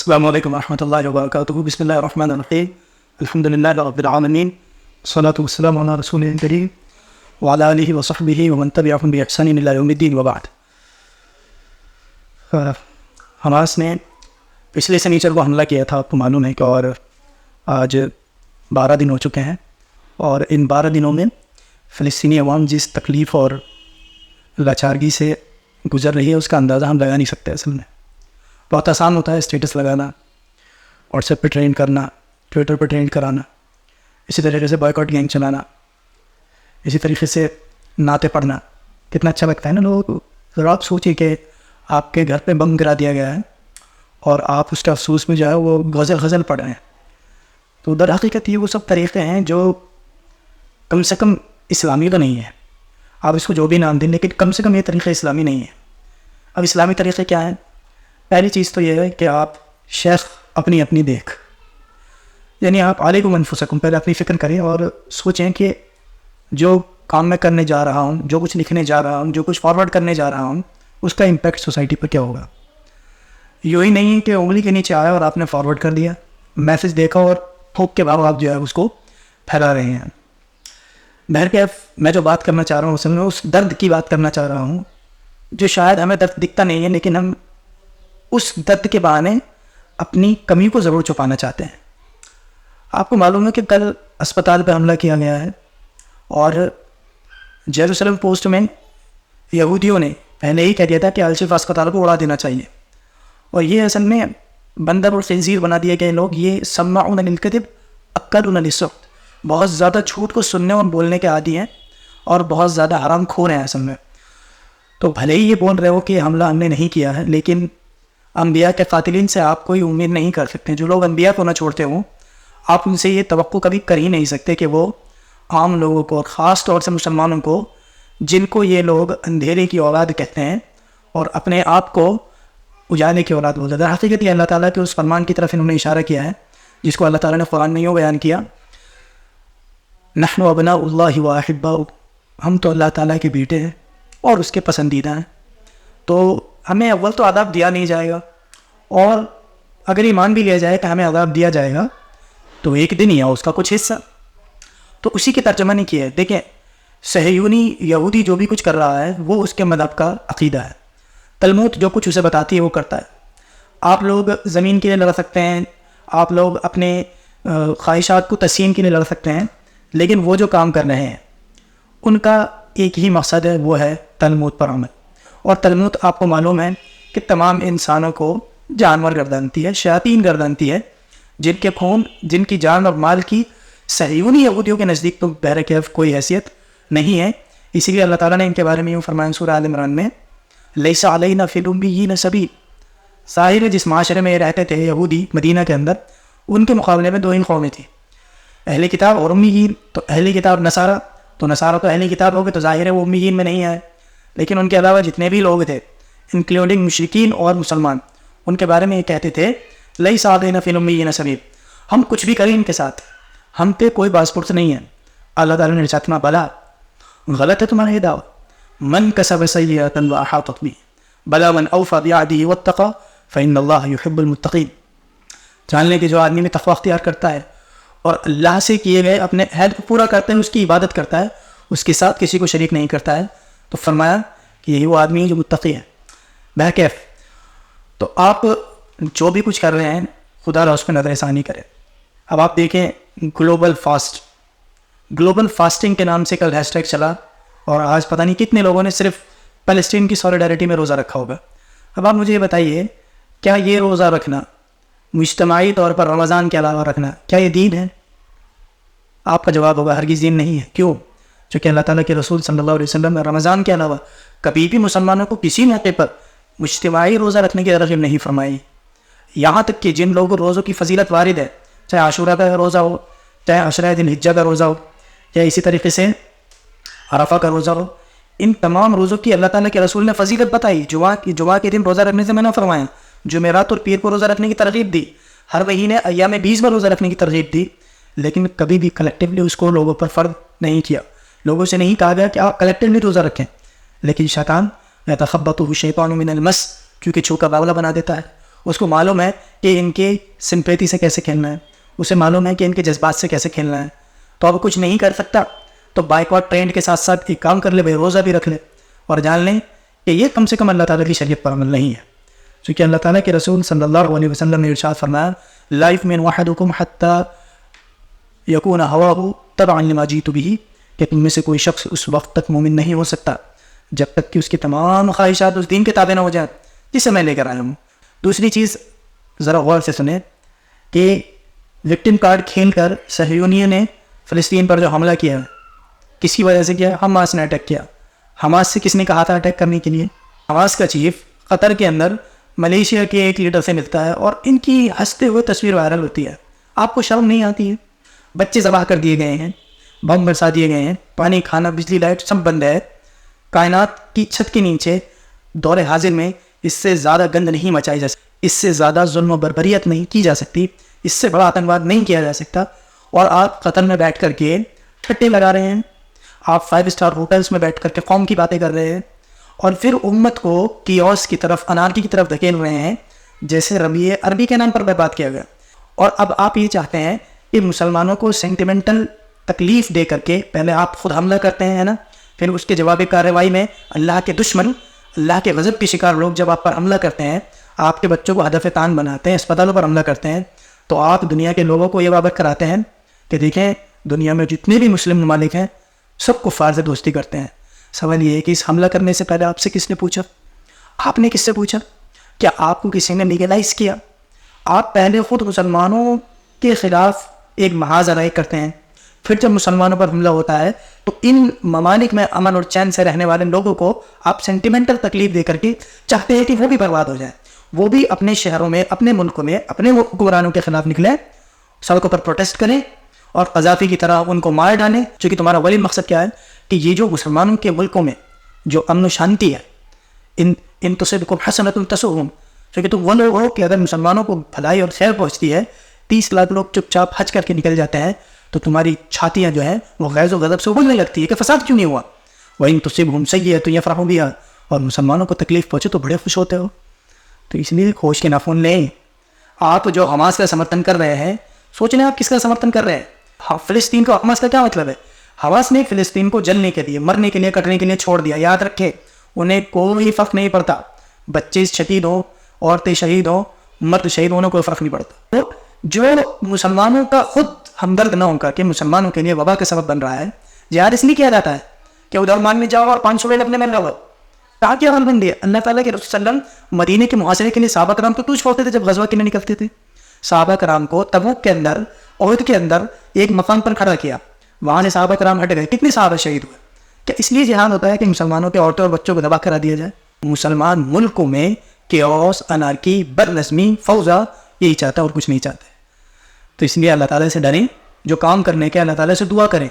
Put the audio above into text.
السلام علیکم ورحمۃ اللہ وبرکاتہ. بسم اللہ الرحمن الرحیم. الحمد للہ رب العالمین والصلاة والسلام علی رسول کریم وعلی آلہ وصحبہ ومن تبعہم بإحسان الی یوم الدین وبعد. حماس نے پچھلے سنیچر کو حملہ کیا تھا، آپ کو معلوم ہے کہ، اور آج 12 دن ہو چکے ہیں، اور ان 12 دنوں میں فلسطینی عوام جس تکلیف اور لاچارگی سے گزر رہی ہے اس کا اندازہ ہم لگا نہیں سکتے. اصل میں بہت آسان ہوتا ہے اسٹیٹس لگانا، واٹس ایپ پہ ٹرینڈ کرنا، ٹویٹر پہ ٹرینڈ کرانا، اسی طریقے سے بائیکاٹ گینگ چلانا، اسی طریقے سے نعتیں پڑھنا. کتنا اچھا لگتا ہے نا لوگوں کو. ذرا آپ سوچیے کہ آپ کے گھر پہ بم گرا دیا گیا ہے اور آپ اس کے افسوس میں جو ہے وہ غزل پڑھ رہے ہیں. تو در حقیقت یہ وہ سب طریقے ہیں جو کم سے کم اسلامی تو نہیں ہے. آپ اس کو جو بھی نام دیں، لیکن کم سے کم یہ طریقے اسلامی نہیں ہے. اب اسلامی طریقے کیا ہیں؟ پہلی چیز تو یہ ہے کہ آپ شیخ اپنی دیکھ، یعنی آپ علیکم انفسکم، پہلے اپنی فکر کریں اور سوچیں کہ جو کام میں کرنے جا رہا ہوں، جو کچھ لکھنے جا رہا ہوں، جو کچھ فارورڈ کرنے جا رہا ہوں، اس کا امپیکٹ سوسائٹی پر کیا ہوگا. یوں ہی نہیں کہ انگلی کے نیچے آیا اور آپ نے فارورڈ کر دیا، میسج دیکھا اور پھونک کے بعد آپ جو ہے اس کو پھیلا رہے ہیں. بہرکیف میں جو بات کرنا چاہ رہا ہوں اصل میں اس درد کی بات کرنا چاہ رہا ہوں جو شاید ہمیں درد دکھتا نہیں ہے، لیکن ہم اس درد کے بہانے اپنی کمی کو ضرور چھپانا چاہتے ہیں. آپ کو معلوم ہے کہ کل اسپتال پہ حملہ کیا گیا ہے، اور جیروسلم پوسٹ میں یہودیوں نے پہلے ہی کہہ دیا تھا کہ الشفا اسپتال کو اڑا دینا چاہیے. اور یہ اصل میں بندر اور خنزیر بنا دیے گئے لوگ، یہ سماعون للکذب اکلون للسحت، بہت زیادہ جھوٹ کو سننے اور بولنے کے عادی ہیں اور بہت زیادہ حرام خور ہیں اصل میں. تو بھلے ہی یہ بول رہے ہو کہ حملہ ہم نے نہیں کیا ہے، لیکن انبیاء کے قاتلین سے آپ کوئی امید نہیں کر سکتے. جو لوگ انبیاء کو نہ چھوڑتے ہوں، آپ ان سے یہ توقع کبھی کر ہی نہیں سکتے کہ وہ عام لوگوں کو، اور خاص طور سے مسلمانوں کو، جن کو یہ لوگ اندھیرے کی اولاد کہتے ہیں اور اپنے آپ کو اجالے کی اولاد بولتے ہیں. حقیقت یہ اللہ تعالیٰ کے اس فرمان کی طرف انہوں نے اشارہ کیا ہے جس کو اللہ تعالیٰ نے قرآن میں یوں بیان کیا، نحن ابناء اللہ واحباؤہ، ہم تو اللہ تعالیٰ کے بیٹے ہیں اور اس کے پسندیدہ ہیں. تو ہمیں اول تو عذاب دیا نہیں جائے گا، اور اگر ایمان بھی لیا جائے کہ ہمیں عذاب دیا جائے گا تو ایک دن یا اس کا کچھ حصہ. تو اسی کی ترجمہ نہیں کیا ہے. دیکھیں، صہیونی یہودی جو بھی کچھ کر رہا ہے وہ اس کے مذہب کا عقیدہ ہے. تلمود جو کچھ اسے بتاتی ہے وہ کرتا ہے. آپ لوگ زمین کے لیے لڑ سکتے ہیں، آپ لوگ اپنے خواہشات کو تسکین کے لیے لڑ سکتے ہیں، لیکن وہ جو کام کر رہے ہیں ان کا ایک ہی مقصد ہے، وہ ہے تلمود پر عمل. اور تلمود آپ کو معلوم ہے کہ تمام انسانوں کو جانور گردانتی ہے، شیاطین گردانتی ہے، جن کے خون، جن کی جان اور مال کی صہیونی یہودیوں کے نزدیک تو بہرکیف کوئی حیثیت نہیں ہے. اسی لیے اللہ تعالیٰ نے ان کے بارے میں یوں فرمایا سورہ آل عمران میں، لیس علینا فی الامیین سبیل. ظاہر ہے جس معاشرے میں یہ رہتے تھے یہودی مدینہ کے اندر، ان کے مقابلے میں دو ہی قومیں تھیں، اہل کتاب اور امیین. تو اہل کتاب نصارہ، تو نصارہ تو اہل کتاب ہو گئے، تو ظاہر ہے وہ امیین میں نہیں آئے. لیکن ان کے علاوہ جتنے بھی لوگ تھے، انکلوڈنگ مشرکین اور مسلمان، ان کے بارے میں یہ کہتے تھے لیس علینا فی الامیین سبیل، ہم کچھ بھی کریں ان کے ساتھ، ہم پہ کوئی باز پرس نہیں ہے. اللہ تعالیٰ نے ارشاد فرمایا، بلا، غلط ہے تمہارا یہ دعویٰ، من کسب سیئۃ واحاطت بہ بلا من اوفی بعہدہ واتقی فإن اللہ یحب المتقین. جان لیں کہ جو آدمی میں تقوی اختیار کرتا ہے اور اللہ سے کیے گئے اپنے عہد کو پورا کرتا ہے، اس کی عبادت کرتا ہے، اس کے ساتھ کسی کو شریک نہیں کرتا ہے، تو فرمایا کہ یہی وہ آدمی ہے جو متقی ہے. بہرکیف تو آپ جو بھی کچھ کر رہے ہیں خدا را اس پہ نظر ثانی کرے. اب آپ دیکھیں گلوبل فاسٹنگ کے نام سے کل ہیش ٹیگ چلا، اور آج پتہ نہیں کتنے لوگوں نے صرف فلسطین کی سولیڈیرٹی میں روزہ رکھا ہوگا. اب آپ مجھے یہ بتائیے، کیا یہ روزہ رکھنا، مجتمعی طور پر رمضان کے علاوہ رکھنا، کیا یہ دین ہے؟ آپ کا جواب ہوگا ہرگز دین نہیں ہے. کیوں؟ چونکہ اللہ تعالیٰ کے رسول صلی اللہ علیہ وسلم نے رمضان کے علاوہ کبھی بھی مسلمانوں کو کسی موقع پر مجتمعی روزہ رکھنے کی ترغیب نہیں فرمائی. یہاں تک کہ جن لوگوں روزوں کی فضیلت وارد ہے، چاہے عاشورہ کا روزہ ہو، چاہے عشرہ ذی الحجہ کا روزہ ہو، یا اسی طریقے سے عرفہ کا روزہ ہو، ان تمام روزوں کی اللہ تعالیٰ کے رسول نے فضیلت بتائی. جمعہ کے دن روزہ رکھنے سے منع فرمایا، جمعرات اور پیر کو روزہ رکھنے کی ترغیب دی، ہر مہینے ایام بیس میں روزہ رکھنے کی ترغیب دی، لیکن کبھی بھی کلیکٹیولی اس کو لوگوں پر فرض نہیں کیا. لوگوں سے نہیں کہا گیا کہ آپ کلیکٹیولی روزہ رکھیں، لیکن شیطان یتخبطہ الشیطان من المس، کیونکہ چھو کا باولہ بنا دیتا ہے، اس کو معلوم ہے کہ ان کے سمپیتی سے کیسے کھیلنا ہے, اسے معلوم ہے کہ ان کے جذبات سے کیسے کھیلنا ہے. تو اب کچھ نہیں کر سکتا تو بائیکاٹ ٹرینڈ کے ساتھ ساتھ ایک کام کر لے بھائی, روزہ بھی رکھ لے اور جان لیں کہ یہ کم سے کم اللہ تعالیٰ کی شریعت پر عمل نہیں ہے. چونکہ اللہ تعالیٰ کے رسول صلی اللہ علیہ وسلم نے ارشاد فرمایا, لا یؤمن احدکم حتی یکون ہواہ تبعا لما جئت بہ, کہ تم میں سے کوئی شخص اس وقت تک مومن نہیں ہو سکتا جب تک کہ اس کی تمام خواہشات اس دین کے تابع نہ ہو جائیں جسے میں لے کر آیا ہوں. دوسری چیز ذرا غور سے سنیں کہ وکٹم کارڈ کھیل کر صہیونیوں نے فلسطین پر جو حملہ کیا ہے کس کی وجہ سے کیا؟ حماس نے اٹیک کیا. حماس سے کس نے کہا تھا اٹیک کرنے کے لیے؟ حماس کا چیف قطر کے اندر ملیشیا کے ایک لیڈر سے ملتا ہے اور ان کی ہنستے ہوئے تصویر وائرل ہوتی ہے. آپ کو شرم نہیں آتی ہے؟ بچے ذبح کر دیے گئے ہیں, بم برسا دیے گئے ہیں, پانی کھانا بجلی لائٹ سب بند ہے, کائنات کی چھت کے نیچے دور حاضر میں اس سے زیادہ گند نہیں مچائی جا سکتی, اس سے زیادہ ظلم و بربریت نہیں کی جا سکتی, اس سے بڑا آتنکواد نہیں کیا جا سکتا. اور آپ قطر میں بیٹھ کر کے ٹھٹے لگا رہے ہیں, آپ 5 اسٹار ہوٹلس میں بیٹھ کر کے قوم کی باتیں کر رہے ہیں, اور پھر امت کو کیوس کی طرف, انارکی کی طرف دھکیل رہے ہیں جیسے ربیع عربی کے نام پر برباد کیا گیا. اور اب آپ یہ چاہتے ہیں کہ مسلمانوں کو سینٹیمنٹل تکلیف دے کر کے پہلے آپ خود حملہ کرتے ہیں نا, پھر اس کے جواب کارروائی میں اللہ کے دشمن, اللہ کے غضب کے شکار لوگ جب آپ پر حملہ کرتے ہیں, آپ کے بچوں کو ہدف تان بناتے ہیں, اسپتالوں پر حملہ کرتے ہیں, تو آپ دنیا کے لوگوں کو یہ بابت کراتے ہیں کہ دیکھیں دنیا میں جتنے بھی مسلم ممالک ہیں سب کفار سے دوستی کرتے ہیں. سوال یہ ہے کہ اس حملہ کرنے سے پہلے آپ سے کس نے پوچھا؟ آپ نے کس سے پوچھا؟ کیا آپ کو کسی نے لیگلائز کیا؟ آپ پہلے خود مسلمانوں کے خلاف ایک محاذ رائے کرتے ہیں, پھر جب مسلمانوں پر حملہ ہوتا ہے تو ان ممالک میں امن اور چین سے رہنے والے لوگوں کو آپ سینٹیمنٹل تکلیف دے کر کے چاہتے ہیں کہ وہ بھی برباد ہو جائیں, وہ بھی اپنے شہروں میں, اپنے ملکوں میں, اپنے حکمرانوں کے خلاف نکلیں, سڑکوں پر پروٹیسٹ کریں اور قذافی کی طرح ان کو مار ڈالیں. چونکہ تمہارا ولی مقصد کیا ہے کہ یہ جو مسلمانوں کے ملکوں میں جو امن و شانتی ہے, ان تصبکم حسنۃ تسؤہم, چونکہ تم وہ لوگ ہو کہ اگر مسلمانوں کو بھلائی اور خیر پہنچتی ہے, 30 لاکھ لوگ چپ چاپ حج کر کے نکل جاتے ہیں, تو تمہاری چھاتیاں جو ہیں وہ غیظ و غضب سے ابلنے لگتی ہے کہ فساد کیوں نہیں ہوا. وَإِن تُصِبْهُمْ سَيِّئَةٌ يَفْرَحُوا بِهَا, اور مسلمانوں کو تکلیف پہنچے تو بڑے خوش ہوتے ہو. تو اس لیے خوش کے نافون لیں. آپ جو حماس کا سمرتھن کر رہے ہیں, سوچ لیں آپ کس کا سمرتھن کر رہے ہیں. فلسطین کو حماس کا کیا مطلب ہے؟ حماس نے فلسطین کو جلنے کے لیے, مرنے کے لیے, کٹنے کے لیے چھوڑ دیا. یاد رکھے انہیں کوئی فرق نہیں پڑتا, بچے شہید ہوں, عورتیں شہید ہوں, مرد شہید ہونے کوئی فرق نہیں پڑتا. تو جو مسلمانوں کا خود ہمدرد نہ ہو کر کے مسلمانوں کے لیے وبا کا سبب بن رہا ہے, جہاد اس لیے کیا جاتا ہے کہ ادھر مانگنے جاؤ اور 500 روپئے اپنے میں لگاؤ. کہاں کیا حال بن دیا؟ اللہ تعالیٰ کے رسول صلی اللہ علیہ وسلم مدینے کے محاصرے کے لیے صحابہ کرام تو توش ہوتے تھے جب غزوہ کے لیے نکلتے تھے. صحابہ کرام کو تبوک کے اندر, احد کے اندر ایک مقام پر کھڑا کیا, وہاں سے صحابہ کرام ہٹ گئے. کتنے صحابہ شہید ہوئے؟ کیا اس لیے جہاد ہوتا ہے کہ مسلمانوں کے عورتوں اور بچوں کو ذبح کرا دیا جائے؟ مسلمان ملکوں میں کیوس, انارکی, بدنظمی, فوضا یہی چاہتا ہے اور کچھ نہیں چاہتے. تو اس لیے اللہ تعالیٰ سے ڈریں, جو کام کرنے کے اللہ تعالیٰ سے دعا کریں.